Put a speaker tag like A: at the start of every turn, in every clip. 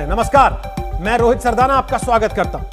A: हैं। नमस्कार, मैं रोहित सरदाना आपका स्वागत करता हूं।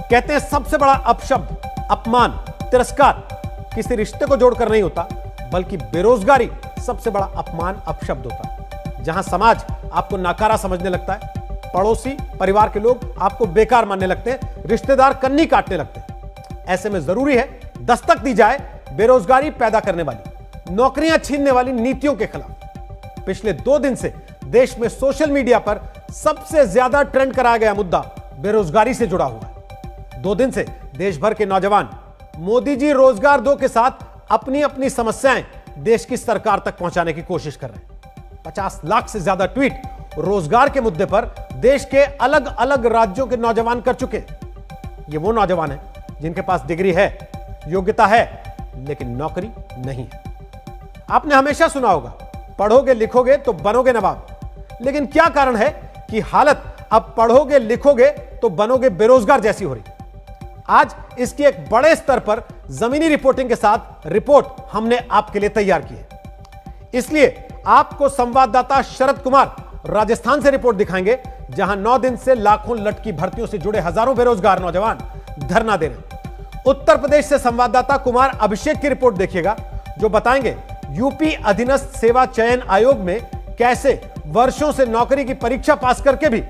A: कहते हैं सबसे बड़ा अपशब्द, अपमान, तिरस्कार किसी रिश्ते को जोड़कर नहीं होता, बल्कि बेरोजगारी सबसे बड़ा अपमान, अपशब्द होता है। जहां समाज आपको नाकारा समझने लगता है, पड़ोसी, परिवार के लोग आपको बेकार मानने लगते हैं, रिश्तेदार कन्नी काटने लगते हैं। ऐसे में जरूरी है दस्तक दी जाए बेरोजगारी पैदा करने वाली, नौकरियां छीनने वाली नीतियों के खिलाफ। पिछले 2 दिन से देश में सोशल मीडिया पर सबसे ज्यादा ट्रेंड कराया गया मुद्दा बेरोजगारी से जुड़ा हुआ है। 2 दिन से देश भर के नौजवान मोदी जी रोजगार दो के साथ अपनी अपनी समस्याएं देश की सरकार तक पहुंचाने की कोशिश कर रहे हैं। 50 लाख से ज्यादा ट्वीट रोजगार के मुद्दे पर देश के अलग अलग राज्यों के नौजवान कर चुके हैं। ये वो नौजवान हैं जिनके पास डिग्री है, योग्यता है, लेकिन नौकरी नहीं है। आपने हमेशा सुना होगा, पढ़ोगे लिखोगे तो बनोगे नवाब। लेकिन क्या कारण है कि हालत अब पढ़ोगे लिखोगे तो बनोगे बेरोजगार जैसी हो रही? आज इसकी एक बड़े स्तर पर जमीनी रिपोर्टिंग के साथ रिपोर्ट हमने आपके लिए तैयार की है। इसलिए आपको संवाददाता शरद कुमार राजस्थान से रिपोर्ट दिखाएंगे, जहां 9 दिन से लाखों लटकी भर्तियों से जुड़े हजारों बेरोजगार नौजवान धरना दे रहे हैं। उत्तर प्रदेश से संवाददाता कुमार अभिषेक की रिपोर्ट देखिएगा, जो बताएंगे यूपी अधीनस्थ सेवा चयन आयोग में कैसे वर्षों से नौकरी की परीक्षा पास करके भी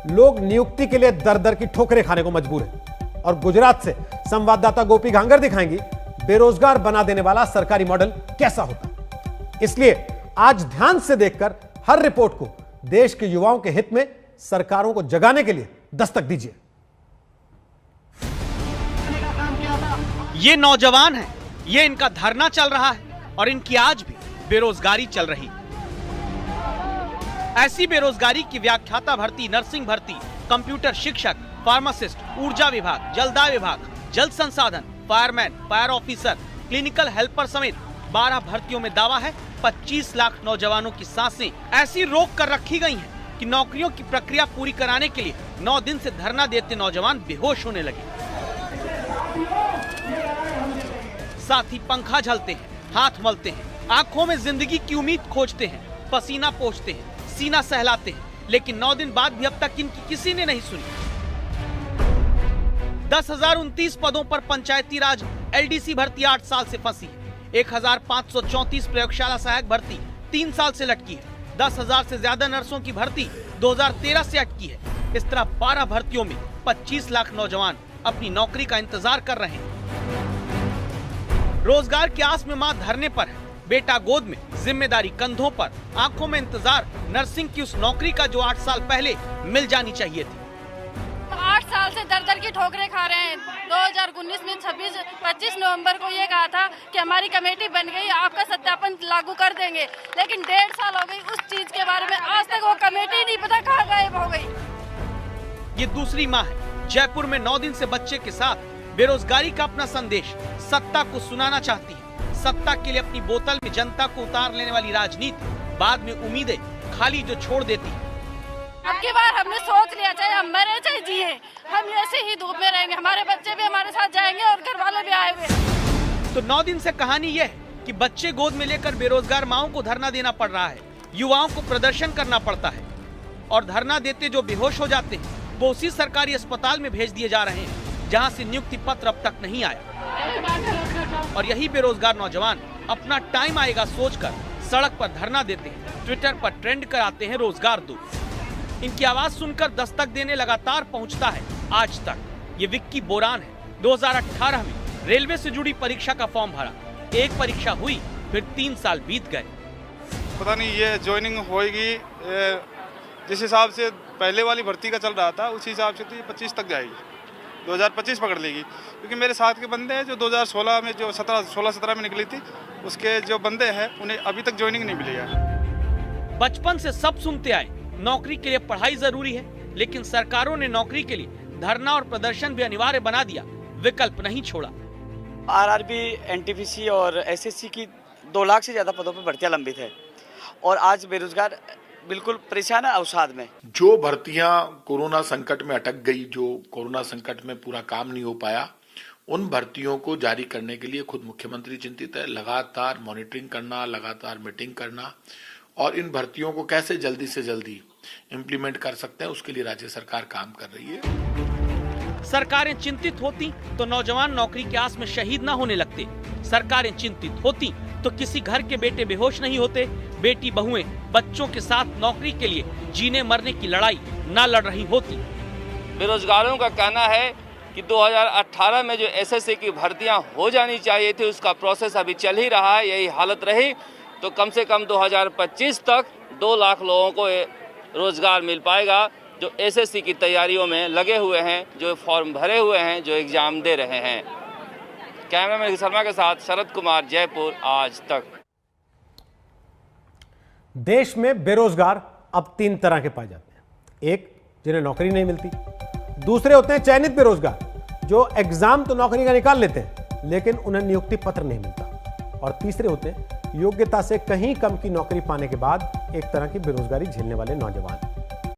A: लोग नियुक्ति के लिए दर दर की ठोकरें खाने को मजबूर हैं। और गुजरात से संवाददाता गोपी घांगर दिखाएंगी बेरोजगार बना देने वाला सरकारी मॉडल कैसा होता है। इसलिए आज ध्यान से देखकर हर रिपोर्ट को देश के युवाओं के हित में सरकारों को जगाने के लिए दस्तक दीजिए।
B: ये नौजवान हैं, ये इनका धरना चल रहा है और इनकी आज भी बेरोजगारी चल रही। ऐसी बेरोजगारी की व्याख्याता भर्ती, नर्सिंग भर्ती, कंप्यूटर शिक्षक, फार्मासिस्ट, ऊर्जा विभाग, जलदाय विभाग, जल संसाधन, fireman, fire officer, clinical helper समेत 12 भर्तियों में दावा है 25 लाख नौजवानों की सांसें ऐसी रोक कर रखी गई हैं कि नौकरियों की प्रक्रिया पूरी कराने के लिए 9 दिन से धरना देते नौजवान बेहोश होने लगे। साथ ही पंखा झलते हैं, हाथ मलते हैं, आंखों में जिंदगी की उम्मीद खोजते हैं, पसीना पोंछते हैं, सीना सहलाते हैं, लेकिन 9 दिन बाद भी अब तक इनकी किसी ने नहीं सुनी। 10,029 पदों पर पंचायती राज एलडीसी भर्ती 8 साल से फंसी है। 1,534 प्रयोगशाला सहायक भर्ती 3 साल से लटकी है। 10,000 से ज्यादा नर्सों की भर्ती 2013 से अटकी है। इस तरह 12 भर्तियों में 25 लाख नौजवान अपनी नौकरी का इंतजार कर रहे हैं। रोजगार की आस में मां धरने पर है, बेटा गोद में, जिम्मेदारी कंधों पर, आंखों में इंतजार नर्सिंग की उस नौकरी का जो 8 साल पहले मिल जानी चाहिए थी।
C: 8 साल से दर दर की ठोकरें खा रहे हैं। 2019 में 25 नवंबर को ये कहा था कि हमारी कमेटी बन गई, आपका सत्यापन लागू कर देंगे, लेकिन 1.5 साल हो गई उस चीज के बारे में, आज तक वो कमेटी नहीं पता कहाँ गायब हो गई।
B: ये दूसरी माँ है, जयपुर में 9 दिन से बच्चे के साथ बेरोजगारी का अपना संदेश सत्ता को सुनाना चाहती है। सत्ता के लिए अपनी बोतल में जनता को उतार लेने वाली राजनीति बाद में उम्मीदें खाली जो छोड़ देती है।
C: अब की बार हमने सोच लिया, चाहे हम मरे चाहे जिए, हम ऐसे ही धूप में रहेंगे, हमारे बच्चे भी हमारे साथ जाएंगे और घर वाले भी आए हुए।
B: तो 9 दिन से कहानी यह है कि बच्चे गोद में लेकर बेरोजगार माओं को धरना देना पड़ रहा है, युवाओं को प्रदर्शन करना पड़ता है, और धरना देते जो बेहोश हो जाते हैं वो उसी सरकारी अस्पताल में भेज दिए जा रहे हैं जहाँ से नियुक्ति पत्र अब तक नहीं आया। और यही बेरोजगार नौजवान अपना टाइम आएगा सोचकर सड़क पर धरना देते हैं, ट्विटर पर ट्रेंड कराते हैं रोजगार दो। इनकी आवाज सुनकर दस्तक देने लगातार पहुंचता है आज तक। ये विक्की बोरान है। 2018 में रेलवे से जुड़ी परीक्षा का फॉर्म भरा, एक परीक्षा हुई, फिर 3 साल बीत गए।
D: पता नहीं ये ज्वाइनिंग होएगी, जिस हिसाब से पहले वाली भर्ती का चल रहा था उसी हिसाब से तो ये 25 तक जाएगी, 2025 पकड़ लेगी। क्योंकि मेरे साथ के बंदे हैं जो 2016 में, जो 16-17 में निकली थी, उसके जो बंदे हैं उन्हें अभी तक ज्वाइनिंग नहीं मिली है।
B: बचपन से सब सुनते आए नौकरी के लिए पढ़ाई जरूरी है, लेकिन सरकारों ने नौकरी के लिए धरना और प्रदर्शन भी अनिवार्य बना दिया, विकल्प नहीं छोड़ा।
E: आरआरबी, एनटीपीसी और एसएससी की 2 लाख से ज्यादा पदों पर भर्तियां लंबित है और आज बेरोजगार बिल्कुल परेशान है अवसाद में।
F: जो भर्तियां कोरोना संकट में अटक गई, जो कोरोना संकट में पूरा काम नहीं हो पाया, उन भर्तियों को जारी करने के लिए खुद मुख्यमंत्री चिंतित है। लगातार मॉनिटरिंग करना, लगातार मीटिंग करना और इन भर्तियों को कैसे जल्दी से जल्दी इम्प्लीमेंट कर सकते हैं, उसके लिए राज्य सरकार काम कर रही है।
B: सरकारें चिंतित होती तो नौजवान नौकरी की आस में शहीद ना होने लगते। सरकारें चिंतित होती तो किसी घर के बेटे बेहोश नहीं होते। बेटी बहुएं बच्चों के साथ नौकरी के लिए जीने मरने की लड़ाई ना लड़ रही होती।
G: बेरोजगारों का कहना है कि 2018 में जो एसएससी की भर्तियां हो जानी चाहिए थी, उसका प्रोसेस अभी चल ही रहा है। यही हालत रही तो कम से कम 2025 तक 2 लाख लोगों को रोजगार मिल पाएगा, जो एसएससी की तैयारियों में लगे हुए हैं, जो फॉर्म भरे हुए हैं, जो एग्जाम दे रहे हैं। कैमरामैन शर्मा के साथ शरद कुमार, जयपुर, आज तक।
A: देश में बेरोजगार अब 3 तरह के पाए जाते हैं। एक, जिन्हें नौकरी नहीं मिलती। दूसरे होते हैं चयनित बेरोजगार, जो एग्जाम तो नौकरी का निकाल लेते हैं लेकिन उन्हें नियुक्ति पत्र नहीं मिलता। और तीसरे होते हैं योग्यता से कहीं कम की नौकरी पाने के बाद एक तरह की बेरोजगारी झेलने वाले नौजवान।